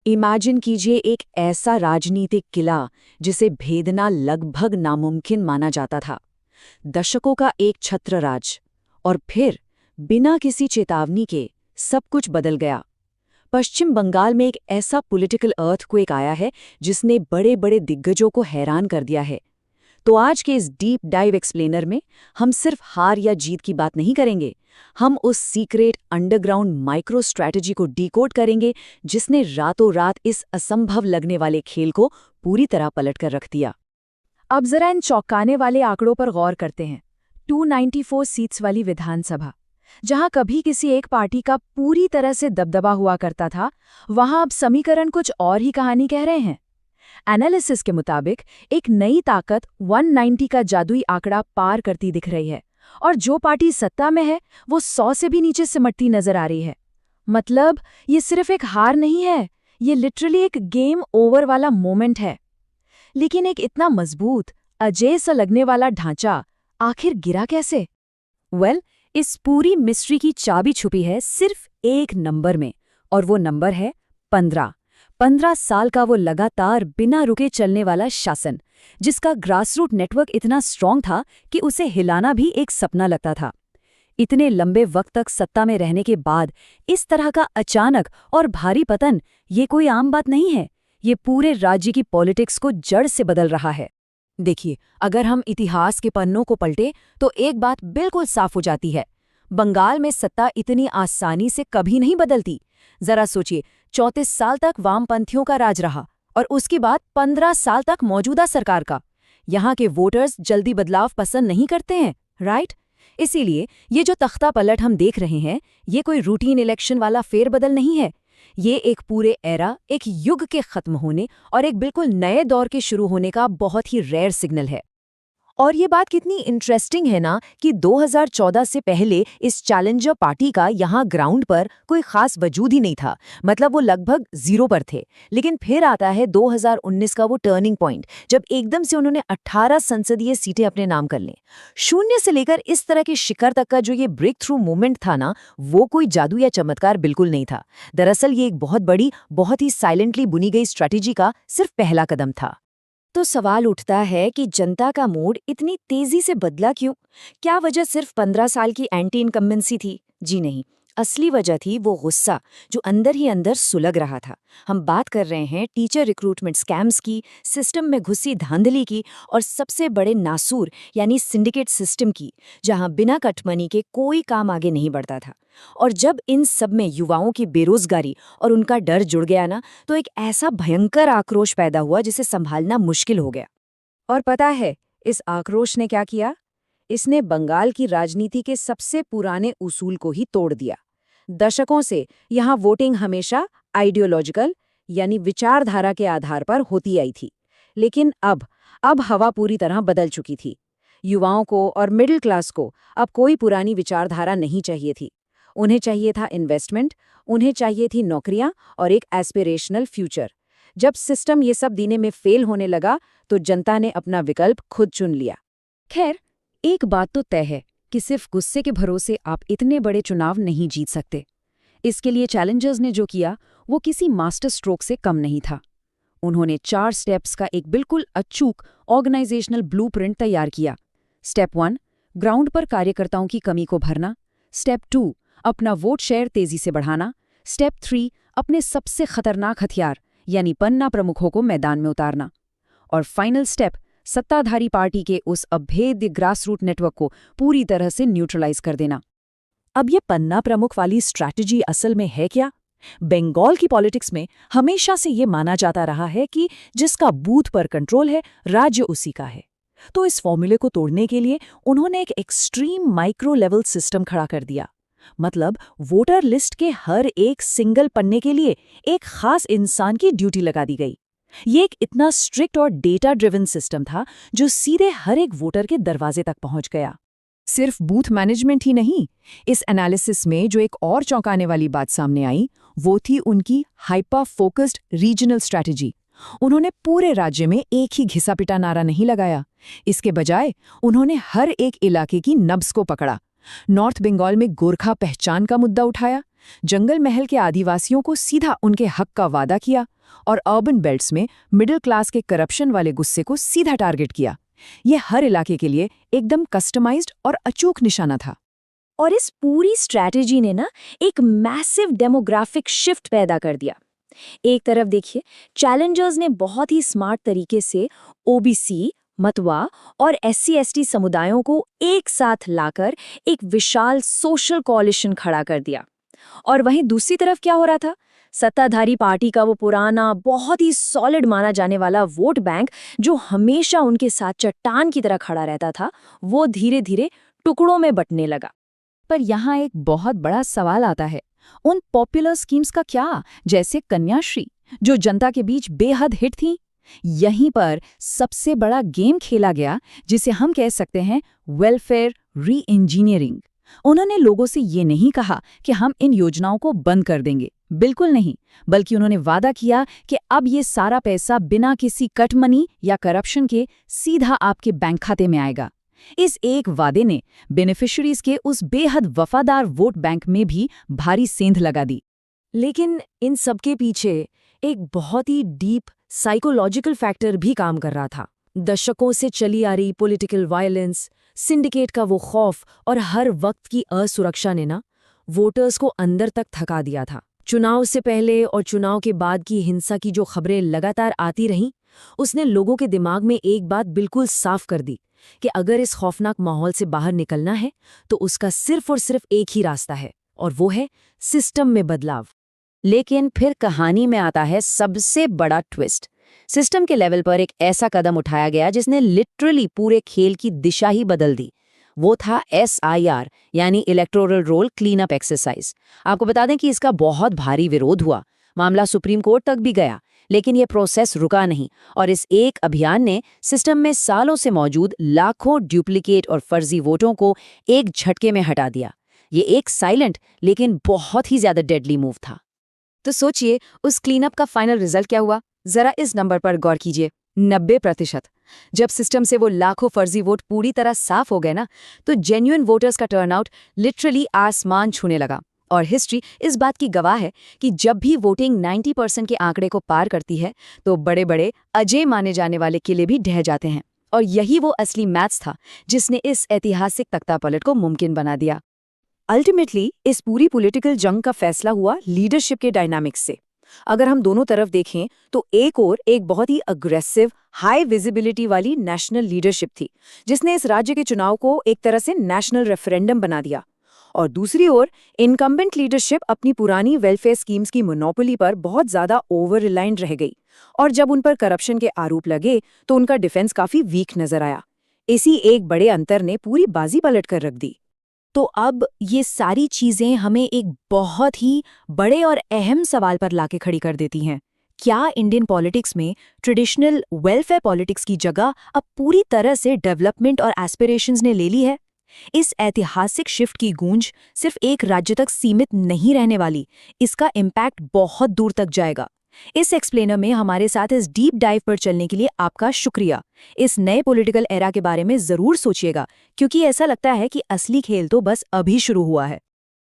Imagine कीजिए एक ऐसा राजनीतिक किला जिसे भेदना लगभग नामुमकिन माना जाता था। दशकों का एक छत्रराज, और फिर बिना किसी चेतावनी के सब कुछ बदल गया। पश्चिम बंगाल में एक ऐसा पॉलिटिकल अर्थक्वेक आया है जिसने बड़े बड़े दिग्गजों को हैरान कर दिया है। तो आज के इस डीप डाइव एक्सप्लेनर में हम सिर्फ हार या जीत की बात नहीं करेंगे, हम उस सीक्रेट अंडरग्राउंड माइक्रो स्ट्रैटेजी को डिकोड करेंगे जिसने रातों रात इस असंभव लगने वाले खेल को पूरी तरह पलट कर रख दिया। अब जरा इन चौंकाने वाले आंकड़ों पर गौर करते हैं। 294 सीट्स वाली विधानसभा, जहां कभी किसी एक पार्टी का पूरी तरह से दबदबा हुआ करता था, वहां अब समीकरण कुछ और ही कहानी कह रहे हैं। एनालिसिस के मुताबिक एक नई ताकत 190 का जादुई आंकड़ा पार करती दिख रही है, और जो पार्टी सत्ता में है वो 100 से भी नीचे सिमटती नजर आ रही है। मतलब ये सिर्फ एक हार नहीं है, ये लिटरली एक गेम ओवर वाला मोमेंट है। लेकिन एक इतना मजबूत, अजेय सा लगने वाला ढांचा आखिर गिरा कैसे? इस पूरी मिस्ट्री की चाबी छुपी है सिर्फ एक नंबर में, और वो नंबर है 15। 15 साल का वो लगातार बिना रुके चलने वाला शासन, जिसका ग्रासरूट नेटवर्क इतना स्ट्रांग था कि उसे हिलाना भी एक सपना लगता था। इतने लंबे वक्त तक सत्ता में रहने के बाद इस तरह का अचानक और भारी पतन, ये कोई आम बात नहीं है। ये पूरे राज्य की पॉलिटिक्स को जड़ से बदल रहा है। देखिए, अगर हम इतिहास के पन्नों को पलटे तो एक बात बिल्कुल साफ हो जाती है, बंगाल में सत्ता इतनी आसानी से कभी नहीं बदलती। जरा सोचिए, 34 साल तक वामपंथियों का राज रहा, और उसके बाद 15 साल तक मौजूदा सरकार का। यहाँ के वोटर्स जल्दी बदलाव पसंद नहीं करते हैं, राइट? इसीलिए ये जो तख्ता पलट हम देख रहे हैं, ये कोई रूटीन इलेक्शन वाला फेरबदल नहीं है। ये एक पूरे एरा, एक युग के खत्म होने और एक बिल्कुल नए दौर के शुरू होने का बहुत ही रेयर सिग्नल है। और ये बात कितनी इंटरेस्टिंग है ना कि 2014 से पहले इस चैलेंजर पार्टी का यहाँ ग्राउंड पर कोई खास वजूद ही नहीं था। मतलब वो लगभग जीरो पर थे। लेकिन फिर आता है 2019 का वो टर्निंग पॉइंट, जब एकदम से उन्होंने 18 संसदीय सीटें अपने नाम कर लें। शून्य से लेकर इस तरह के शिखर तक का जो ये ब्रेक थ्रू मूवमेंट था ना, वो कोई जादू या चमत्कार बिल्कुल नहीं था। दरअसल ये एक बहुत बड़ी, बहुत ही साइलेंटली बुनी गई स्ट्रैटेजी का सिर्फ पहला कदम था। तो सवाल उठता है कि जनता का मूड इतनी तेजी से बदला क्यों? क्या वजह सिर्फ 15 साल की एंटी इनकम्बेंसी थी? जी नहीं, असली वजह थी वो गुस्सा जो अंदर ही अंदर सुलग रहा था। हम बात कर रहे हैं टीचर रिक्रूटमेंट स्कैम्स की, सिस्टम में घुसी धांधली की, और सबसे बड़े नासूर यानी सिंडिकेट सिस्टम की, जहां बिना कटमनी के कोई काम आगे नहीं बढ़ता था। और जब इन सब में युवाओं की बेरोजगारी और उनका डर जुड़ गया ना, तो एक ऐसा भयंकर आक्रोश पैदा हुआ जिसे संभालना मुश्किल हो गया। और पता है इस आक्रोश ने क्या किया? इसने बंगाल की राजनीति के सबसे पुराने उसूल को ही तोड़ दिया। दशकों से यहाँ वोटिंग हमेशा आइडियोलॉजिकल यानी विचारधारा के आधार पर होती आई थी। लेकिन अब हवा पूरी तरह बदल चुकी थी। युवाओं को और मिडिल क्लास को अब कोई पुरानी विचारधारा नहीं चाहिए थी। उन्हें चाहिए था इन्वेस्टमेंट, उन्हें चाहिए थी नौकरियां और एक एस्पिरेशनल फ्यूचर। जब सिस्टम ये सब देने में फेल होने लगा तो जनता ने अपना विकल्प खुद चुन लिया। खैर, एक बात तो तय है कि सिर्फ गुस्से के भरोसे आप इतने बड़े चुनाव नहीं जीत सकते। इसके लिए चैलेंजर्स ने जो किया वो किसी मास्टर स्ट्रोक से कम नहीं था। उन्होंने 4 स्टेप्स का एक बिल्कुल अचूक ऑर्गेनाइजेशनल ब्लूप्रिंट तैयार किया। स्टेप 1, ग्राउंड पर कार्यकर्ताओं की कमी को भरना। स्टेप 2, अपना वोट शेयर तेजी से बढ़ाना। स्टेप 3, अपने सबसे खतरनाक हथियार यानी पन्ना प्रमुखों को मैदान में उतारना। और फाइनल स्टेप, सत्ताधारी पार्टी के उस अभेद्य ग्रासरूट नेटवर्क को पूरी तरह से न्यूट्रलाइज कर देना। अब ये पन्ना प्रमुख वाली स्ट्रैटेजी असल में है क्या? बंगाल की पॉलिटिक्स में हमेशा से ये माना जाता रहा है कि जिसका बूथ पर कंट्रोल है, राज्य उसी का है। तो इस फॉर्मूले को तोड़ने के लिए उन्होंने एक एक्सट्रीम माइक्रो लेवल सिस्टम खड़ा कर दिया। मतलब वोटर लिस्ट के हर एक सिंगल पन्ने के लिए एक खास इंसान की ड्यूटी लगा दी गई। ये एक इतना स्ट्रिक्ट और डेटा ड्रिवन सिस्टम था जो सीधे हर एक वोटर के दरवाजे तक पहुंच गया। सिर्फ बूथ मैनेजमेंट ही नहीं, इस एनालिसिस में जो एक और चौंकाने वाली बात सामने आई वो थी उनकी हाइपर फोकस्ड रीजनल स्ट्रैटेजी। उन्होंने पूरे राज्य में एक ही घिसा-पिटा नारा नहीं लगाया। इसके बजाय उन्होंने हर एक इलाके की नब्ज को पकड़ा। नॉर्थ बंगाल में गोरखा पहचान का मुद्दा उठाया, जंगल महल के आदिवासियों को सीधा उनके हक का वादा किया और अर्बन बेल्ट्स में मिडिल क्लास के करप्शन वाले गुस्से को सीधा टारगेट किया। ये हर इलाके के लिए एकदम कस्टमाइज्ड और अचूक निशाना था। और इस पूरी स्ट्रैटेजी ने ना एक मैसिव डेमोग्राफिक शिफ्ट पैदा कर दिया। एक तरफ देखिए, चैलेंजर्स ने बहुत ही स्मार्ट तरीके से ओबीसी, मतवा और SC/ST समुदायों को एक साथ लाकर एक विशाल सोशल कोलिशन खड़ा कर दिया। और वहीं दूसरी तरफ क्या हो रहा था? सत्ताधारी पार्टी का वो पुराना, बहुत ही सॉलिड माना जाने वाला वोट बैंक, जो हमेशा उनके साथ चट्टान की तरह खड़ा रहता था, वो धीरे धीरे टुकड़ों में बंटने लगा। पर यहाँ एक बहुत बड़ा सवाल आता है, उन पॉपुलर स्कीम्स का क्या, जैसे कन्याश्री, जो जनता के बीच बेहद हिट थी? यहीं पर सबसे बड़ा गेम खेला गया, जिसे हम कह सकते हैं वेलफेयर री इंजीनियरिंग। उन्होंने लोगों से ये नहीं कहा कि हम इन योजनाओं को बंद कर देंगे, बिल्कुल नहीं, बल्कि उन्होंने वादा किया कि अब ये सारा पैसा बिना किसी कट मनी या करप्शन के सीधा आपके बैंक खाते में आएगा। इस एक वादे ने बेनिफिशरीज के उस बेहद वफादार वोट बैंक में भी भारी सेंध लगा दी। लेकिन इन सबके पीछे एक बहुत ही डीप साइकोलॉजिकल फैक्टर भी काम कर रहा था। दशकों से चली आ रही पॉलिटिकल वायलेंस, सिंडिकेट का वो खौफ और हर वक्त की असुरक्षा ने ना वोटर्स को अंदर तक थका दिया था। चुनाव से पहले और चुनाव के बाद की हिंसा की जो खबरें लगातार आती रहीं, उसने लोगों के दिमाग में एक बात बिल्कुल साफ कर दी कि अगर इस खौफनाक माहौल से बाहर निकलना है तो उसका सिर्फ और सिर्फ एक ही रास्ता है, और वो है सिस्टम में बदलाव। लेकिन फिर कहानी में आता है सबसे बड़ा ट्विस्ट। सिस्टम के लेवल पर एक ऐसा कदम उठाया गया जिसने लिटरली पूरे खेल की दिशा ही बदल दी। वो था SIR, यानी electoral roll clean up exercise. आपको बता दें कि इसका बहुत भारी विरोध हुआ, मामला सुप्रीम कोर्ट तक भी गया, लेकिन ये प्रोसेस रुका नहीं और इस एक अभियान ने सिस्टम में सालों से मौजूद लाखों डुप्लीकेट और फर्जी वोटों को एक झटके में हटा दिया। ये एक साइलेंट लेकिन बहुत ही ज्यादा डेडली मूव था। तो सोचिए, उस क्लीनअप का फाइनल रिजल्ट क्या हुआ? जरा इस नंबर पर गौर कीजिए, 90%। जब सिस्टम से वो लाखों फर्जी वोट पूरी तरह साफ हो गए ना, तो जेन्युइन वोटर्स का टर्नआउट लिटरली आसमान छूने लगा। और हिस्ट्री इस बात की गवाह है कि जब भी वोटिंग 90% के आंकड़े को पार करती है, तो बड़े बड़े अजय माने जाने वाले किले भी ढह जाते हैं। और यही वो असली मैथ्स था जिसने इस ऐतिहासिक तख्तापलट को मुमकिन बना दिया। अल्टीमेटली इस पूरी पॉलिटिकल जंग का फैसला हुआ लीडरशिप के डायनामिक्स से। अगर हम दोनों तरफ देखें तो एक और एक बहुत ही अग्रेसिव, हाई विजिबिलिटी वाली नेशनल लीडरशिप थी, जिसने इस राज्य के चुनाव को एक तरह से नेशनल रेफरेंडम बना दिया। और दूसरी ओर इनकम्बेंट लीडरशिप अपनी पुरानी वेलफेयर स्कीम्स की मोनोपोली पर बहुत ज्यादा ओवर रिलायंट रह गई, और जब उन पर करप्शन के आरोप लगे तो उनका डिफेंस काफी वीक नजर आया। इसी एक बड़े अंतर ने पूरी बाजी पलट कर रख दी। तो अब ये सारी चीजें हमें एक बहुत ही बड़े और अहम सवाल पर लाके खड़ी कर देती हैं। क्या इंडियन पॉलिटिक्स में ट्रेडिशनल वेलफेयर पॉलिटिक्स की जगह अब पूरी तरह से डेवलपमेंट और एस्पिरेशंस ने ले ली है? इस ऐतिहासिक शिफ्ट की गूंज सिर्फ एक राज्य तक सीमित नहीं रहने वाली, इसका इम्पैक्ट बहुत दूर तक जाएगा। इस एक्सप्लेनर में हमारे साथ इस डीप डाइव पर चलने के लिए आपका शुक्रिया। इस नए पॉलिटिकल एरा के बारे में जरूर सोचिएगा, क्योंकि ऐसा लगता है कि असली खेल तो बस अभी शुरू हुआ है।